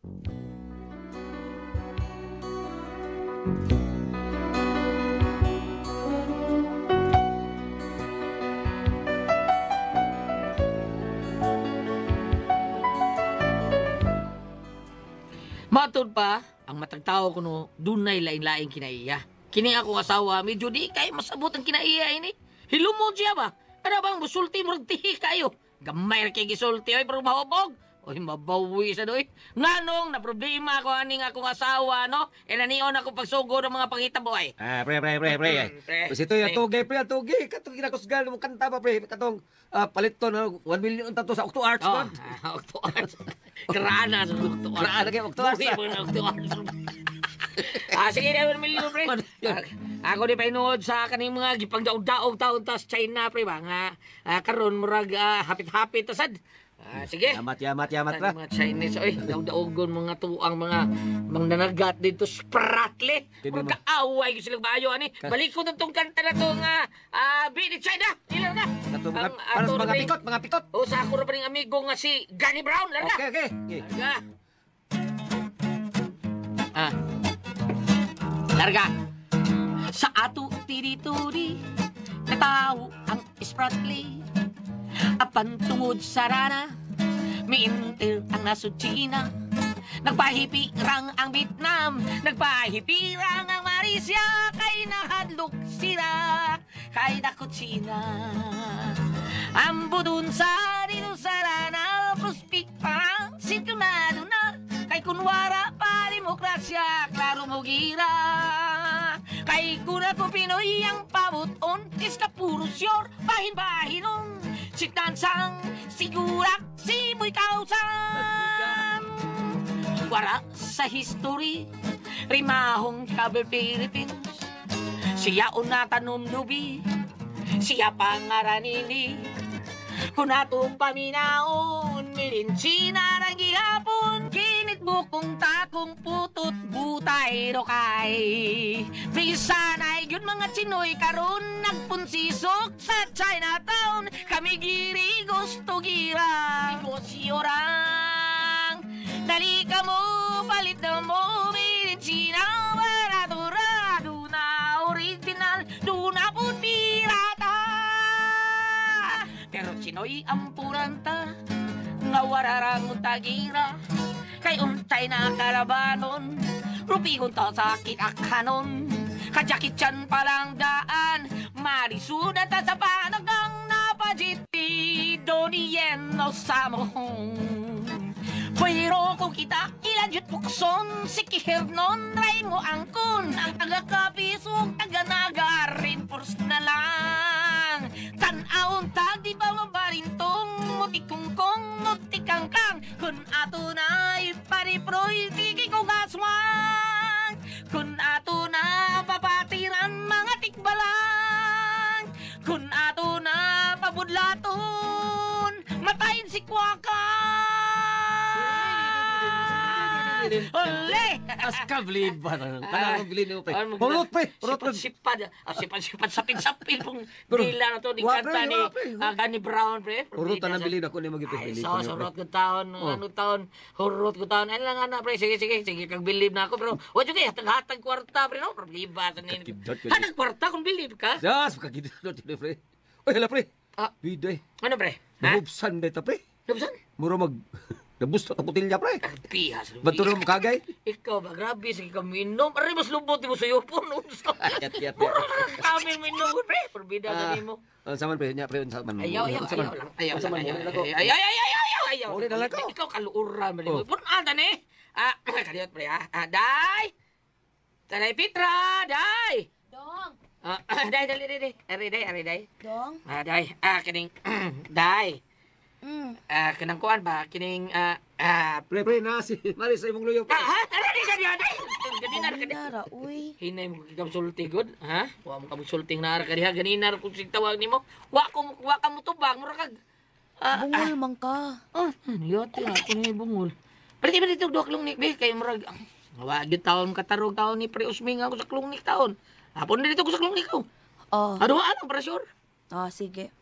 Matod pa, ang matagtao ko no, dunay lain-laing kinaiya. Kini akong asawa, medyo di kay masabot ang kinaiya ini. Hilumon siya ba? Ano bang musulti mo tihi kayo? Gamay ra kay gisulti oy pero mahubog. Oy mabawi sa doy. Nganong na problema ko aning akong asawa no? E nanion ako pagsugo ng mga pangitabo ay. Pre. Kasi ito yung atugay, pre, atugay. Katong kinakusgal mo kanta pa, pre. Katong paliton, 1 million ang tato sa Octo Arts, Oh, man. Octo Arts. Karana sa Octo Arts. Karana kayo, Octo Arts. Buhi mo na Octo Arts. Sige na, 1 million, pre. Ako di painuod sa kaning mga gipagdaog-daog taon tas China, pre, ba? Nga, karon murag hapit-hapit tasad. Sige. Yamat, pre. Mga Chinese, oy, daog-daogon mga tuang mga nanagat dito, spratle. Kini mo. Kung kaaway ko silang bayo, ani. Balik ko na itong kanta na itong, Beat in China. Ilan na. Kato, Ang para ato sa na rin- mga pikot. O, sa ako na pa rin amigo nga si Gani Brown, larga. Okay. Larga. Larga. Sa ato tirituri, nataw ang spratle. Apan tungod sa rana, miintil ang nasod China. Nagpahipirang ang Vietnam, nagpahipirang ang Malaysia, kay nahadlok sila, kay dako China. Ambo dun sa dito sa rana, prospik pa, sintonado na, kay kunwara pa demokrasya, klaro mo gira. Kay kuna ko Pinoy ang pabuton, is na puro syor, bahin-bahinon. Si Tansang, sigurak, si Muy Kausan. Wara sa history, rimahong kabe Philippines. Siya una tanom nubi, siya pangaranini. Kung atong paminaon, milinchina ng gihapon, kinit bukong takong putot butay rokay. Bisanay yun mga Chinoy karon nagpunsisok sa Chinatown, kami giri gusto gira. Negosyo rang, dali ka mo, palit na mo, milinchina, barato na original, duna po pirata. Pero Chinoy ang puranta, nga wararang tagira, kay untay na karabanon, rupihon to sa kinakanon, kajakitsan palang daan, marisuda ta sa panagang napajiti, doniyen no samohong. Pero kung kita ilanjut bukson, si Kihernon, ray mo angkon, ang taga-kapisong, taga-naga, reinforce na lang. Tan-aon tag, di ba mabarintong, mutikungkong, mutikangkang, kun ato na ipariproy, tiki ko gaswang, kun ato na papatiran, mga tikbalang, kun ato na pabudlaton, matayin si Kwaka. Ole! Aska, bilib ba? Kanang bilib mo, pre. Purot, pre. Sipad. Sipad sapin-sapin pong dila na to. Di kanta ni Gani Brown, pre. Purot na bilib ako ni Ay, magipili. so, surot ko taon. Ano taon? Hurot ko taon. Ano lang na, pre. Sige, kag bilib na ako. Pero, wad yung kaya, hatag kwarta, pre. No? Problema. Hatag kwarta kung bilib ka. Yes, makakidot yun, pre. Oy, hala, pre. Biday. Ano, pre? Nahubsan na ito, pre. Nabsan? Muro Nabusto ang putilya, pre. Pihas. Ba't mo kagay? Ikaw ba? Grabe, sige ka minom. Aray, mas lubot mo sa'yo po. Yat. Kami minom, pre. Porbida ka mo. Saman, pre. Nya, pre. Saman. Ayaw lang. Uli na lang ko. Ikaw kaluuran. Punata ni. Kaliyot, pre. Day! Day, Petra! Day! Dong! Day. Day. Dong? Day. Kining. Day. Kanang kuan ba? Kining. Pre, na si Maris sa imong luyo, pre. Nara, uy. Hinay mo kamusulti god, ha? Wa mo kamusulting na ka diha ganina kung sig tawag nimo. Wa ka mo tubang mura kag. Bungol man ka. Yote ako ni bungol. Pwede ba dito duha klungnik be kay murag. Wa gyud taon katarog taon ni Pre Usming ako sa klungnik taon. Hapon dito ko sa klungnik ko. Ano para sure? Sige.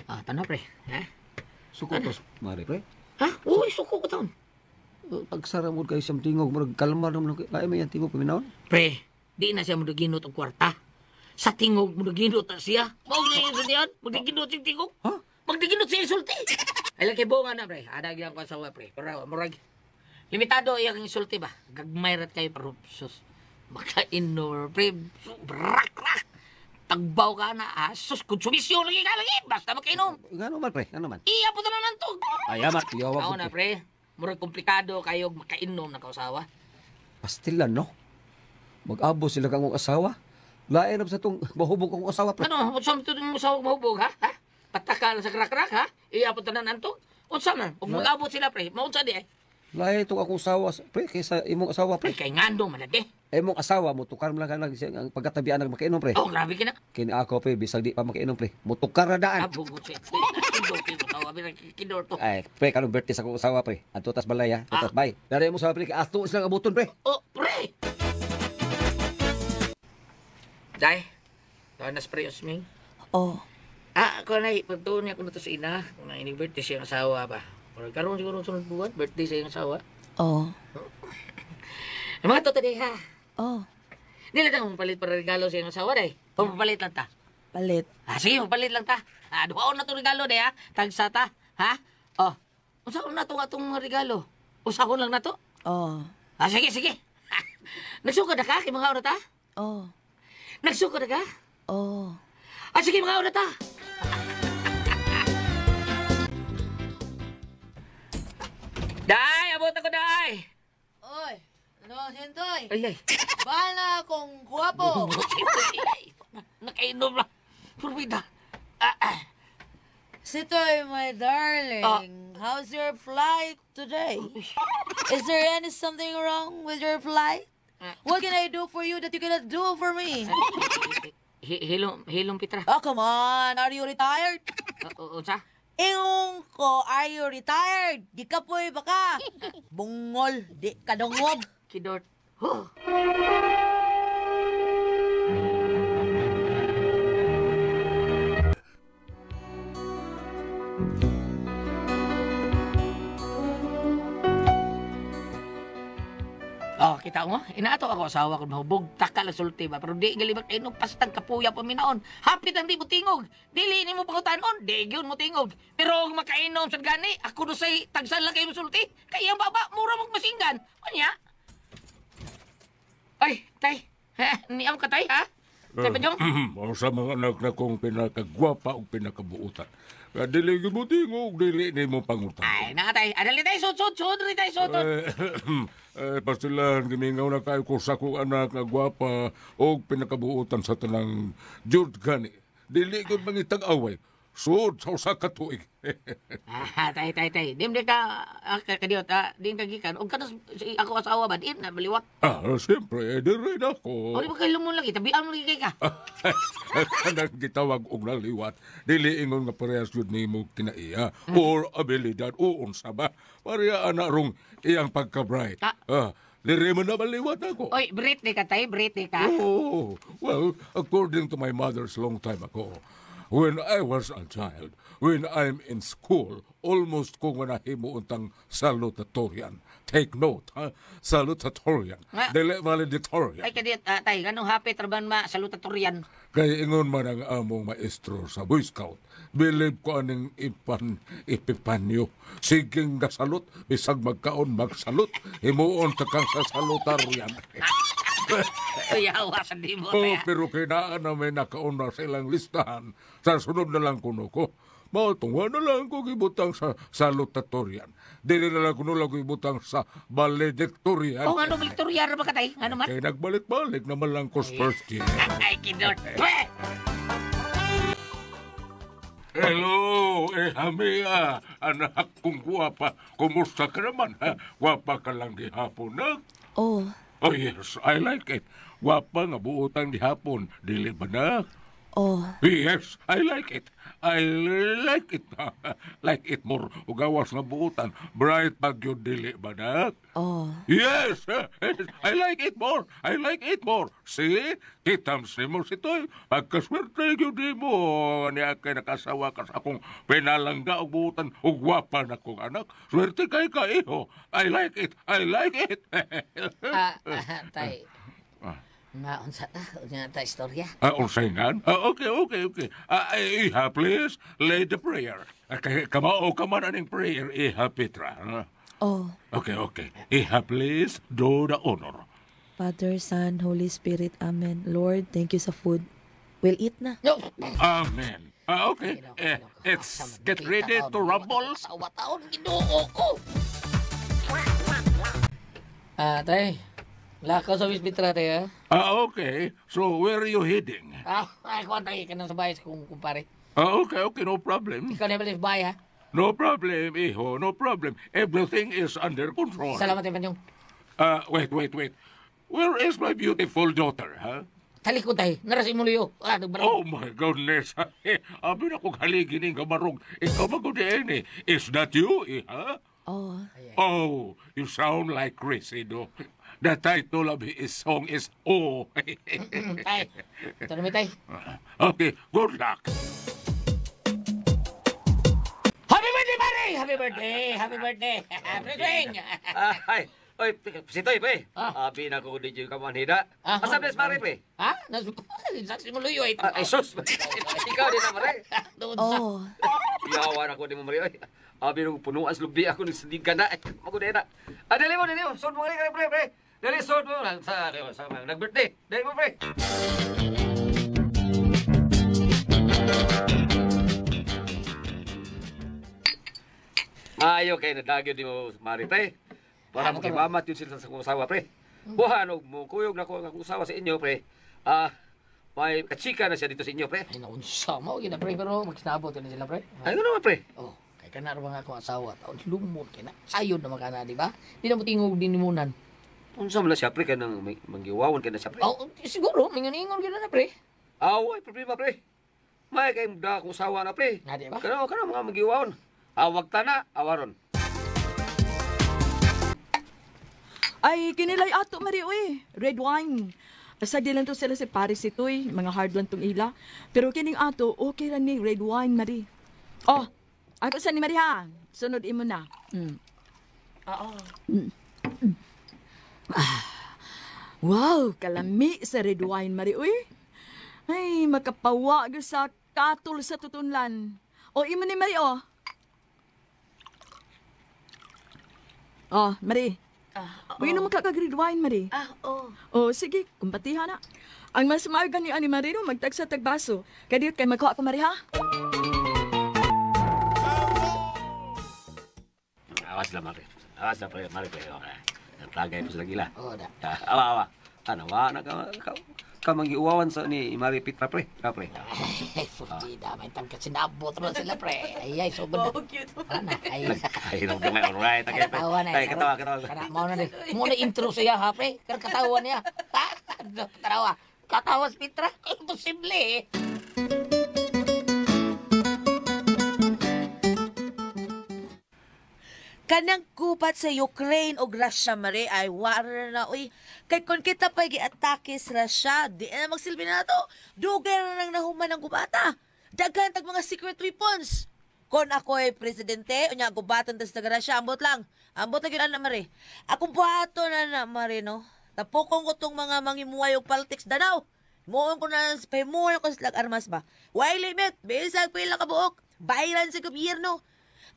Tanong pre, ha? Suko to, Mari, pre. Ha? Uy, suko ko taon. pagsara mo kayo siyang tingog, murag kalmar naman, kaya may yan tingog paminaon. Pre, di na siya mudaginot ang kwarta. Sa tingog mudaginot na siya. Mao na yun sa diyan, mudaginot yung tingog. Ha? Magdaginot siya insulti. Ay lang kay bunga na, pre. Adag yan ko sa pre. Pero, murag, limitado iyang insulti ba? Gagmay rat kayo, pero, sus, makainor, pre, brak. Tagbaw ka na, sus, konsumisyon lagi ka lagi. Basta makainom. Nga naman, pre, nga naman. Iya po na nantog. Ayamat, yawag Ako na, pre. Murag komplikado kayo makainom na kausawa. Pastilan, no? Mag-abo sila kang asawa. Lain na sa itong mahubog kong asawa, pre. Ano, unsa mo ito mo sa mahubog, ha? Ha? Patakal sa krak-krak, ha? Iya po na nantog. Unsa man? Kung mag-abot sila, pre, maunsa di, eh. Lain itong akong asawa, pre, kaysa imong asawa, Pre, pre. kay ngando man na, di. Imong asawa mo, tukar mo lang ka lang ang pagkatabian ng makainom, pre. Oh, grabe ka na. Kini ako, pre, bisag di pa makainom, pre. Mutukar na daan. Abugot siya. Kindoki mo tawa, kinor to. Ay, pre, kanong birthday sa akong asawa, pre. Ato tas balay, ha? Tutas bay. Dari mo sa pre, ato silang abuton, pre. Oh, pre! Day, tawa na spray osming. Oh. Ako na, pagtuon niya ko na to sa ina. Kung na ini-birthday siyang asawa ba. Pero karoon siguro sunod buwan, birthday sa iyang asawa. Oh. Mga to today, ha? Oh. Hindi lang tayo mapalit para regalo sa iyang asawa, day. O mapalit lang ta. Palit. Sige, mapalit lang ta. Duhaon na to regalo, day, ha? Tagsa ta, ha? Oh, usahon na to atong regalo. Usahon lang na to. Oh. Sige. Nagsukod na ka kay mga oras ta? Oh. Nagsukod na ka? Oh. Sige, mga oras ta. Day, abot ako, day. Oy, ano, Sentoy? Ay. Bala kong guwapo. Nakainom lang. Purwida. Sitoy, my darling, how's your flight today? Is there something wrong with your flight? What can I do for you that you cannot do for me? Hilong Pitra. Oh, come on. Are you retired? Unsa? Ingon ko, are you retired? Di ka po'y baka. Bungol, di ka dungog. Kidort. Huh. Oh, kita mo? Inaato ako asawa ko mahubog. Taka lang sulti ba? Pero di galibak kayo pastang kapuya pa minaon. Hapit ang di mo tingog. Dili ni mo pangutanon. Di yun mo tingog. Pero kung makainom sa gani, ako no say tagsan lang kayo sulti. Kaya ang baba, mura magmasinggan. Kanya? Ay, tay. Niyam ka tay, ha? Tay Panyong? Ang sa mga anak na kong pinakagwapa o pinakabuutan. Dili mo tingog, dili ni mo pangutan. Ay, nakatay. Adali tay, sud, rin tay, sud. Pasilan, gimingaw na kayo ko sa kong anak na gwapa o pinakabuutan sa tanang Jud gani. Dili ko mangitag away. Sud sa usa ka tuig. Tay. Dim ka, kadiot, din kagikan. Og kanas ako asawa ba, din na baliwat. Siyempre, dire na ko. O di ba kayo lumon lagi, tabian mo lagi ka. Kanang gitawag og naliwat, dili ingon nga parehas yun ni mo kinaiya or abilidad o unsa ba. Pareha ana rong iyang pagka-bright. Dire mo na maliwat ako. Oy, birthday ka tay, birthday ka. Oh, well, according to my mother's long time ago, when I was a child, when I'm in school, almost ko nga nahimo untang salutatorian. Take note, ha? Salutatorian. Dili valedictorian. Ay kadiot, tay, ganong hapit traban ma salutatorian. Kaya ingon man ang among maestro sa Boy Scout, believe ko aning ipipanyo. Siging gasalot, bisag magkaon magsalot, himuon ta kang sa salutarian. Ay, awa sa di mo, Oh, tay. pero kinaan na may nakauna sa ilang listahan. Sa sunod na lang kuno ko. Mautungwa na lang ko gibutang sa salutatorian. Dili na lang kuno lang ko gibutang sa valedictorian. O nga no, Victoria, ba ka tay? Ano man? Kaya nagbalik-balik naman lang ko sa first year. Ay, kidot. Hello, Hamia. Anak kong guwapa. Kumusta ka naman, ha? Guwapa ka lang gihapon, ha? Oh. Oh, yes, I like it. Guwapa nga buotang gihapon. Dili ba na? Oh, Yes, I like it. I like it. Like it more. Ugawas nga buutan. Bright pag yung dili ba na? oh. Yes, I like it more. I like it more. See? Kitams ni mo si Toy. Pagkaswerte yun di mo. Niya kay nakasawa ka sa akong pinalangga o buutan. O gwapa na kong anak. Swerte kay kaiho. I like it. I like it. Tay. Nga, unsa ta? Unsa ta istorya? Unsay nga? Okay. Iha, please, lay the prayer. Kamao ka man aning prayer, Iha Petra. Oh, Okay. Iha, please, do the honor. Father, Son, Holy Spirit, Amen. Lord, thank you sa food. We'll eat na. No. Amen. Okay, let's get ready to rumble. Sawa taon, ginoo ko. Tay. Lakaw sa Bisbitra, tay, ha? Okay. So, where are you heading? Ako ang tayo ka nang sa bahay sa kong kumpare. Okay, no problem. Ikaw na balik sa bahay, ha? No problem, Iho, no problem. Everything is under control. Salamat, tay, Panyong. Wait. Where is my beautiful daughter, huh? Talikod, tay. Narasin mo liyo. Nagbarang. Oh my goodness. Abi na kong haligin ng kamarong. Ikaw magudin eh. Is that you, Iha? Oh, Oh, you sound like Chris, no? The title of his song is Oh. Tay. Ito na, tay. Okay, good luck. Happy birthday, pare! Happy birthday! Happy birthday! Happy swing! Ay, oy, si Toy, pre. Ah. Abi na ko di ka manhida. Ah, Asa bes mare, pre? Ha? Saksi mo luyo, ay. Ay, sus. Ikaw din na, mare. Doon sa... oh. Yawa na ko di mo, mare. Oy. Abi nung punuan sa lubi ako ng sindigan na. Magod na. Dali mo. Sod mo ka, pre. Dali, sod mo. Sa nag-birthday. Dali mo, pre. Maayo kay nadagyo di mo, mare, pre. Para Ano mo to, kimamat yun sila sa kong usawa, pre. Buhan, mo kuyog na ko ang akong usawa sa inyo, pre. May kachika na siya dito sa inyo, pre. Ay, naunsa mo. Gina, pre, pero magsinabot na sila, pre. Ay, ano naman, pre? Oh, kay kanar mga akong asawa. Taon, lumot kay na. Sayod na makana, di ba? Di na mo tingog dinimunan. Unsa man na siya, pre, ka nang manggiwawan ka na siya, pre. Oh, siguro, mingon-ingon gina na, pre. Ay, problema, pre. May kayong da akong usawa na, pre. Nga, di ba? Kano mga manggiwawan. Awag ta na, awaron. Ay, kinilay ato, Mari, uy. Red wine. Asa di lang to sila si Paris ito'y, mga hard lang tong ila. Pero kining ato, okay lang ni red wine, Mari. Oh, ako sa ni Mari, ha? Sunod imo na. Oo. Wow, kalami sa red wine, Mari, uy. Ay, makapawag sa katol sa tutunlan. O, imo ni Mari, oh. Oh, Mari. Uy, no makakag-red wine, Mari. Oh. Oh, sige, kumpatiha na. Ang mas maaga ni Ani Marino, magtag sa tagbaso. Kaya kay magkuha ko, Mari, ha? Awas lang, mare. Awas lang, pre, mare, pre. Tagay po sila gila. Oh, da. Awa. Tanawa na ka manggiuwawan sa ni Mari Pitra, pre. Pre. Ay, fundida. May tangkat sinabot ron sila, pre. Ay, sobrang. Oh, cute. Ano na? Ay, Ay, nung gamay, alright. Okay, pre. katawa na. Ay, katawa. Kana, mo na rin. Muna intro siya, ha, pre? Kana katawa niya. Ha? Katawa. Katawa si Petra? Imposible, eh. Kanang gubat sa Ukraine o Russia, Mare, ay war na, uy. Kay kung kita pa gi-atake sa Russia, di na magsilbi na to. Dugay na nang nahuman ng gubata. Daghan tag mga secret weapons. Kung ako ay presidente, unya gubatan tas taga Russia, ambot lang. Ambot lang yun, Mare. Akong buhato na, Mare, no? Tapokong ko tong mga mangimuhay o politics danaw. Muon ko na sa pahimuhan ko sa armas ba. Why limit? Bisag pila ka buok. Bayaran sa gobyerno.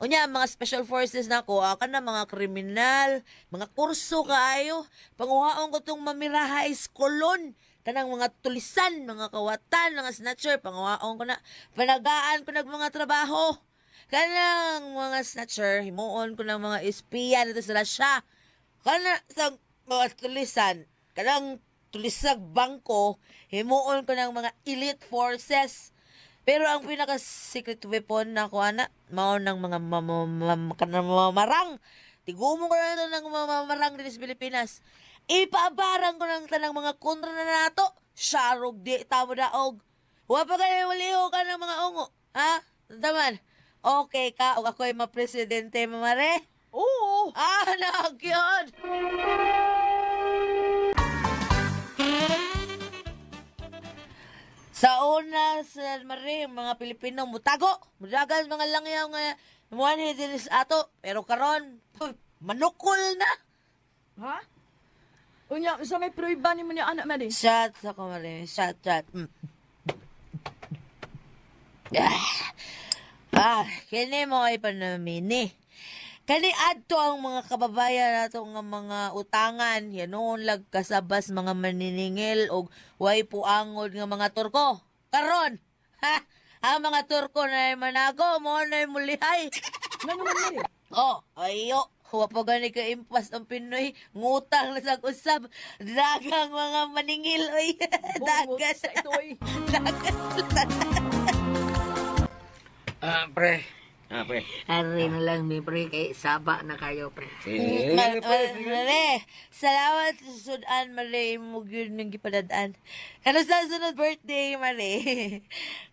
Unya, mga special forces na ko, na mga kriminal, mga kurso kaayo, panguhaon ko tong mamiraha is kolon, kanang mga tulisan, mga kawatan, mga snatcher, panguhaon ko na, panagaan ko ng mga trabaho, kanang mga snatcher, himuon ko ng mga espiya dito sa Russia, kanang sa mga tulisan, kanang tulisag bangko, himuon ko ng mga elite forces. Pero ang pinaka-secret weapon na ko, mao ng mga mamamarang. Tigumo ko na ito ng mamamarang din sa Pilipinas. Ipaabarang ko ng tanang mga kontra na nato. Sharog di, tamo daog. Huwag pa kayo maliho ka ng mga ungo. Ha? Taman, okay ka o ako'y mapresidente, mamare? Oo. Nagyod! Sa una, sa Marie, mga Pilipino, mutago. Mudagan mga langyaw nga muani din sa ato. Pero karon, manukol na. Ha? Unya, sa may pruiba ni mo niya anak Mari. Shot ako, Marie. Shot. Kini mo ay panamini. Kani adto ang mga kababayan nato nga mga utangan, yanon lag kasabas mga maniningil og way puangod nga mga Turko. Karon, ang mga Turko na manago mo na mulihay. Nga naman Mari. Ayo. Huwag pa gani ka impas ang Pinoy. Ngutang na sa usab. Dagang mga maningil, oy. Bungot Dagan. sa ito'y. Dagan. Pre. Pre. Ari na lang ni pre, kay saba na kayo pre. Sige, pre. Mare, salamat sa sudan, Mare. Mo yun ng gipadadaan. Kano sa sunod birthday, Mare?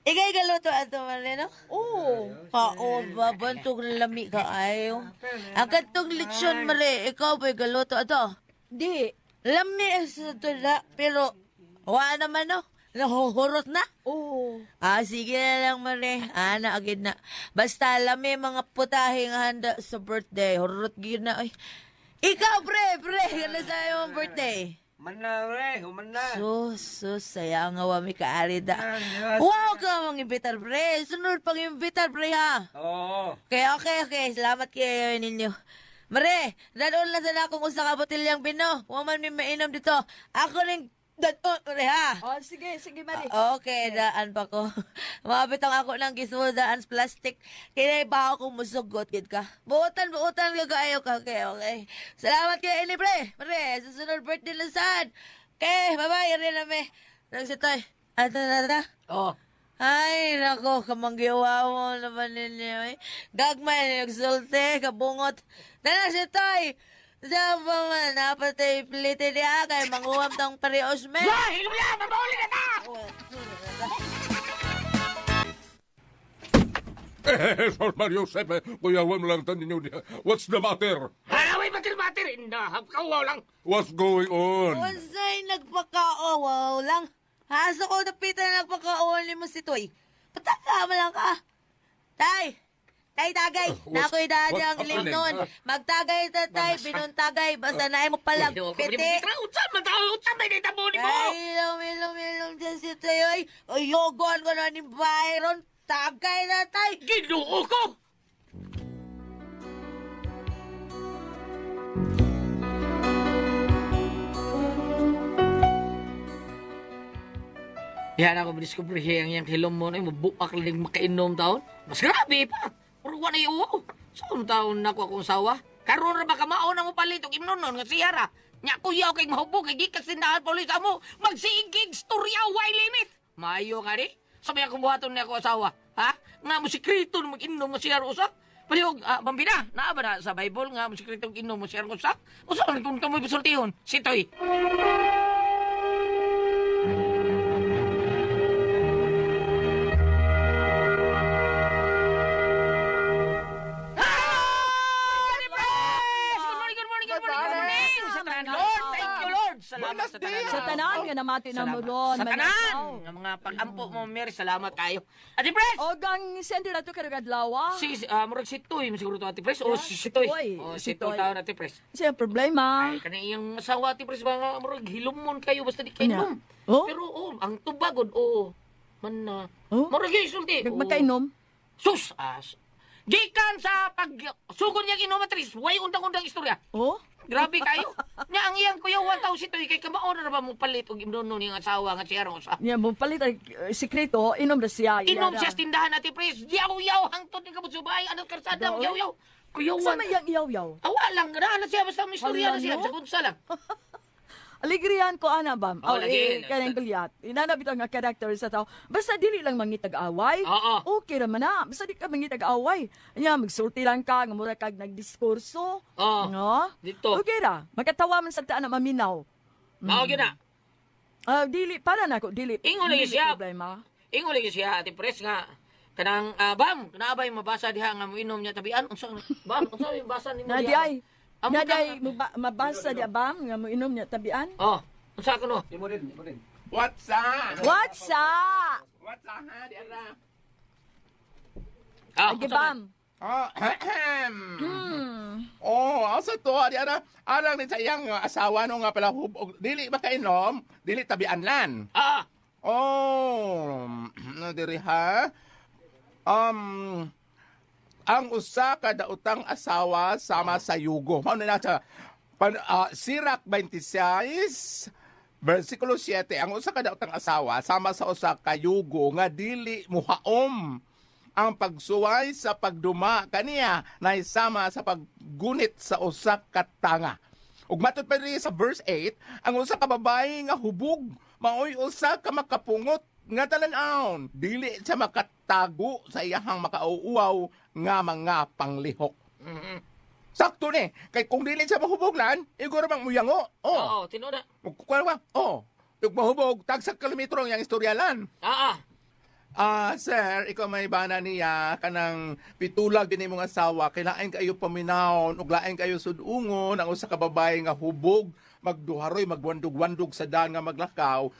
Ikay galuto ato, Mare, no? Oo. Babantog na lami ka ayo. Ang katong leksyon, Mare, ikaw ba'y galuto ato? Di. Lami sa tula, pero wala naman, no? Nahuhurot na? Oo. Sige na lang, Mare. Agad na. Basta lami mga putahe nga handa sa birthday. Hurot gid na. Ay. Ikaw, pre. Kano sa iyong birthday? Manna, pre. Humanna. Sus, saya nga wami kaari da. Wow ka mga imbitar, pre. Sunod pang imbitar, pre, ha? Oo. Okay. Salamat kayo ninyo. Mare, dadon lang sa akong usa ka botilyang bino. Waman may mainom dito. Ako rin dadon, pre, ha? Oh, sige, Mari. Okay, daan pa ko. Mabit ang ako ng gisudaan sa plastic. Kaya ba ako musugot, kid ka? Buutan ka kaayo ka. Okay. Salamat kayo, ini, pre. Pre, susunod birthday lang saan. Okay, bye-bye. Rin namin. Nagsitoy. Ata. Oh, Ay, nako, kamanggiwa mo naman ninyo. Gagmay, nagsulte, kabungot. Nagsitoy. Sa mga napatay piliti niya kay manguwam tang parios me. hilom yan! Mabauli na ta! Sir Mario Joseph, kuyawan mo lang tanin niyo. What's the matter? Halaway batir-batir! Indahap kawaw lang! What's going on? Unsay nagpakaawaw lang. Haso ko napitan nagpakaawaw ni mo si Toy. Patakama lang ka. Tay! Tagay! Nako'y daan what's ang ilim happening? nun. Magtagay ta tay, binuntagay. Basta na mo palag piti. Utsan man tao! Utsan may ditabo ni mo! Ay, ilom dyan si Toy. Ay, yogon ko na ni Byron. Tagay na tay. Ginuo ko! Yan ako madiscover yang hilom mo na mabuak lang makainom taon. Mas grabe pa. Puro na iyo. Saan taon na ko akong sawa? Karon ra ba kamao na mo palit og imnonon nga siyara? Nya kuyaw kay mahubog kay gikas tindahan polis mo. Magsigig storya why limit. Maayo ka ri? Sabi ako buhaton ni ako asawa. Ha? Nga mo sikreto na mag-inom nga siyara usa? Palihog, Bambina, naa ba na sa Bible nga mo sikreto mag-inom mo siyara usa? Usa kung kamoy bisultihon? Sitoy. Salamat sa tanan. Sa tanan nga namati na mo ron. Sa tanan! Nga mga pag-ampo mo, Mary, salamat kayo. Ate Pres! O gang sender na to karagad lawa. Murag si Toy, siguro to Ate Pres. O si Toy. Toy. O Si si Toy Toy. taon Ate Pres. Siya problema. Ay, kanina yung asawa Ate Pres, mga murag hilumon kayo, basta di kayo Ano? inom. Oh? Pero ang tubagod, man na. Oh? Murag yung isulti. Magkainom. Sus! Gikan sa pag-sugod niya inumatris, way undang-undang istorya. Oh? Grabe kayo. Nya ang iyang kuya 1,000 kay kamao na ba mo palit og imnono niyang asawa nga siya ron sa. Niya mo palit ang sikreto, inom na siya. Inom Yara. siya sa tindahan natin, pres. Yaw-yaw, hangtod ni kabutsobay. Anong karsada, Doon? yaw-yaw. Kuya Sa 1. may yaw-yaw. Awa lang, na siya. Basta may istorya na Hala, siya. no? Sa kunsa lang. Aligrihan ko ana bam. Oh, lagi. Kanang gulyat. Inanabit ang nga character sa tao. Basta dili lang mangitag-away. Oo. Okay ra man na. Basta di ka mangitag-away. Anya magsulti lang ka nga mura kag nagdiskurso. Oo. No? Dito. Okay ra. Magkatawa man sa taan na maminaw. Mao gyud na. Dili para na ko dili. Ingon lagi dili siya. problema. Ingon lagi siya ati Pres nga kanang bam, naabay mabasa diha nga moinom niya tabian. Unsa bam, unsa yung basa nimo Na di diha? ay. Amo Na ka- di ay mabasa di abam nga mo inom niya tabian. Oh, unsa kuno? Imo din, imo din. What's up? What's up? What's up, ha? Diara? Agi unsa bam. Oh, Hmm. oh, asa to, diara? Alang ni sayang asawa no nga pala hubog. Dili ba kainom? Dili tabian lan. Ah, Oh, diri ha. Ang usa ka daotang asawa sama sa yugo. Mao na sa Sirak 26 versikulo 7, ang usa ka daotang asawa sama sa usa ka yugo nga dili muhaom ang pagsuway sa pagduma kaniya na isama sa paggunit sa usa ka tanga. Ug matud pa rin sa verse 8, ang usa ka babae nga hubog maoy usa ka makapungot nga talan-aon, dili siya makatago sa iyahang makauuaw nga mga panglihok. Sakto ni, kay kung dili siya mahuboglan, iguro bang muyango. oo, tinuda. Kuha ba? Yung mahubog, tagsak kilometro yung istoryalan. Sir, ikaw may bana niya kanang pitulag din mong asawa, kailain kayo paminawon, ug lain kayo sudungon, ang usa ka babae nga hubog, magduharoy, magwandog-wandog sa daan nga maglakaw,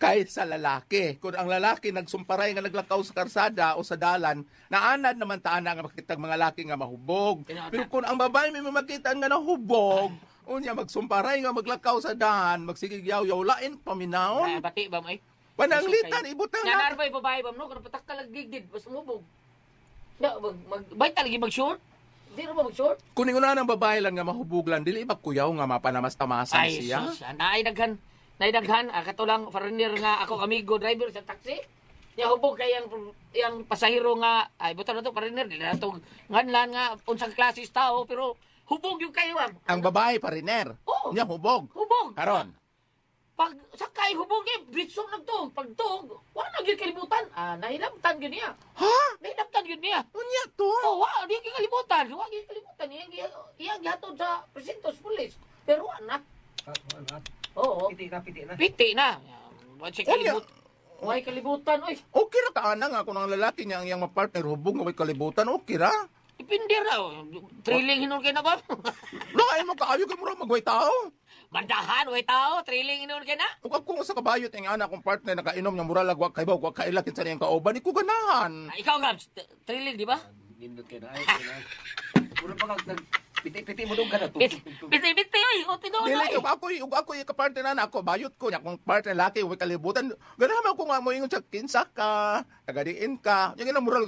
kaysa lalaki. Kung ang lalaki nagsumparay nga naglakaw sa karsada o sa dalan, naanad naman taana nga makitag mga laki nga mahubog. Pero kung ang babae may makita nga nahubog, unya magsumparay nga maglakaw sa daan, magsigigyaw-yaw, lain paminawon. Bati ba may? Pananglitan, ibutang Nga na. narbay babae ba no? Kung patak ka lang gigdid, basta mubog. Bay talagi mag-short? Hindi na ba mag-short? Kuning una ng babae lang nga mahubog lang, dili ba kuyaw nga mapanamas-tamasan Ay, siya? sus. Naidaghan. Kato lang, foreigner nga ako, amigo, driver sa taxi. Niya hubog kay yang pasahero nga, ay, buta na to, foreigner. Dili na to, nganlan nga, unsang klasis tao, pero hubog yung kayo, Ang babae pariner. Oo. Niya hubog. Hubog. Karon. Pag sakay, hubog eh, britsom lang to. Pag tog, wala na yung kalibutan. Nahilabtan yun niya. Ha? Nahilabtan yun niya. Unya to? Oh, wow, di yung kalibutan. Wala yung kalibutan. Iyang gihatod sa presintos police. Pero wala na. Oo. Piti na. Piti na. Wala siya kalibutan. Wala kalibutan, oy. Okay ra ka nga kung ang lalaki niya ang iyang mapartner hubog nga may kalibutan, okay ra. Ipindi ra. Trilling hinun kayo na ba? Lain mo kaayo kay mura magway tao. Mandahan, way tao. Trilling hinun kayo na. Ug kung sa kabayot ang anak kong partner nakainom niya mura lagwa kay baw kailakin sa niyang kauban, iko ganahan. Ikaw, Gabs, trilling, di ba? Nindot kayo na. Puro pa ka, piti mo doon ka na to. Biti, oy. O, tinuod na, Dili eh. ug ako yung kapartner na ako bayot ko nya kung partner laki way kalibutan. Ganahan ko nga mo ingon sa kinsa ka, tagadiin ka. Yung ina mura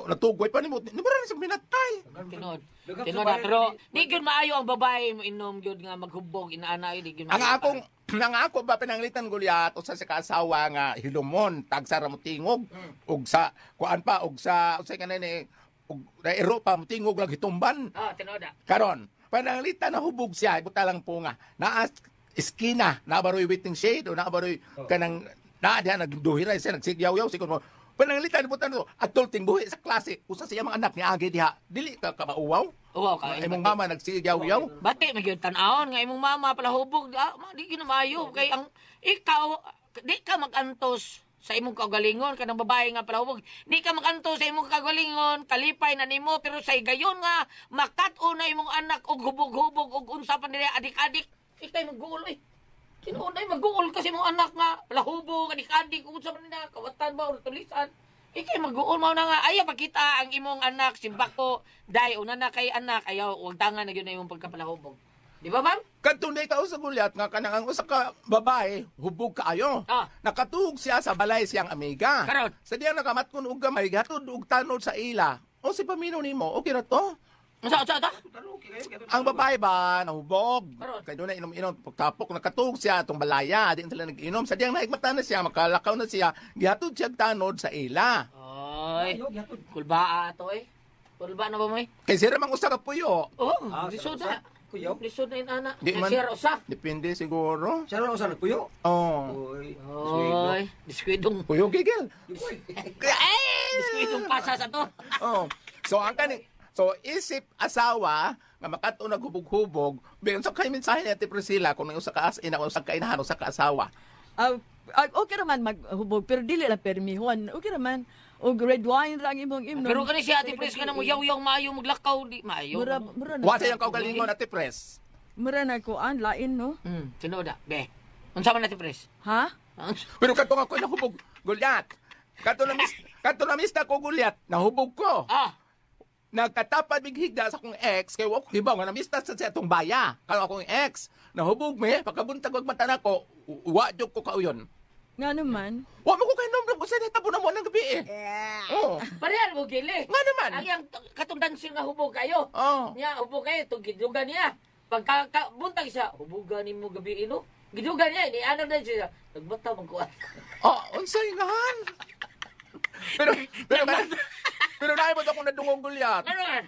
natugway pa nimo. Ni mura ni sa minatay. Tinod. Na, pero di gyud maayo ang babae mo inom gyud nga maghubog inaana di gyud maayo. Ang ako ba pinanglitan Goliath usa sa kaasawa nga hilumon tagsa ra mo tingog ug sa kuan pa ug sa usay kanene ug nairo pa mo tingog lang hitumban. Tinod. Karon pananglitan na hubog siya ibuta lang po nga naa iskina na baroy waiting shade o na baroy kanang naa diha nagduhiray siya nagsigyaw-yaw siguro mo pananglitan ibuta no adult ting buhi sa klase usa sa iyang mga anak ni agi diha dili ka mauwaw. Uwaw ka. Imong mama nagsigyaw-yaw. Bati magyud tan-awon nga imong mama pala hubog. Di gyud maayo kay ang ikaw di ka magantos sa imong kagalingon kanang babae nga pala hubog. Di ka magantos sa imong kagalingon, kalipay na nimo pero sa gayon nga makat-o na imong anak og hubog-hubog og unsa pa nila adik-adik. Ikay magguol eh. Kinuunay magguol kasi imong anak nga pala hubog, adik-adik unsa pa nila kawatan ba or tulisan. Ikay mag-uol mo na nga, ayaw pakita ang imong anak, simbako, dahil una na kay anak, ayaw, huwag tangan na yun na imong pagkapalahubog. Di ba, ma'am? Kadtong day ka sa Goliath nga kanang ang usa ka babae hubog kaayo. Nakatuog siya sa balay siyang amiga. Karon. Sa diyan nakamatkon og gamay gatod og tanod sa ila. O si pamino nimo, okay ra to? Masa. Ang babae ba nahubog? Karon. Kay doon na inom-inom pagtapok nakatuog siya atong balaya, di sila nag-inom. Sa diyang naigmata na siya, makalakaw na siya, gihatod siya tanod sa ila. Oy, kulbaa to eh. Kulba na ba mo eh? Kay sira mang usa ka puyo. Lisod na. Kuyaw? Lisod na yun, ana. Di man. Sir, usa. Depende siguro. Siya lang usan nagpuyo. Oh. Uy, Oy, diskwidong. Puyo gigil. Diskwidong pasa sa to. Oh. So isip asawa nga makato naghubog-hubog, biyon sa kay mensahe ni Ate Priscilla kung usa ka as ina usa ka inahan usa ka asawa. Okay raman maghubog, pero dili lang permihon. Okay raman. O red wine rang imong imnon. Pero kani si Ate Pres ka na mo yaw-yaw maayo maglakaw di maayo. Mura na. Wa sayang kaugalingon Ate Pres. Mura na ko an lain no. Tinuod na. Be. Unsa man Ate Pres? Ha? Pero kato nga ko nahubog gulyat. Kato na mista ko gulyat, nahubog ko. Nagkatapad bighigda sa akong ex kay wa ko hibaw nga namista sa atong baya. Kalo akong ex, nahubog me pagkabuntag wag mata nako, wa jud ko kauyon. Nga naman. Wa mo ko kay nombre ko sa tabo na mo nang gabi eh. Oh. Parehan mo gili. Nga naman. Ang yang katundang sir nga hubog kayo. Oh. Niya hubog kayo tug gidugan niya. Pagka buntag siya, hubugan nimo gabi ino. Gidugan niya ni ano na siya. Nagbata man ko. Oh, unsay ngahan? Pero naibot ako nadungog gulyat. Ano man?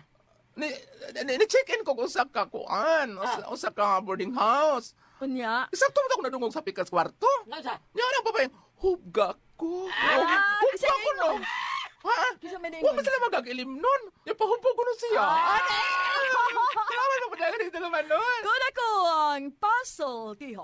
Ni-check-in ko kung sa kakuan, sa ka boarding house. Unya. Isang tumot ako nadungog sa pikas kwarto. Nga sa? Yan ang babae, hubga ko. Kasi Hubga ko no. Ha? Kisa may Huwag ka sila magagilim nun. Yung pahubog ko nun siya. Salamat mo, padala dito naman nun. Kuna ko ang puzzle, tiho.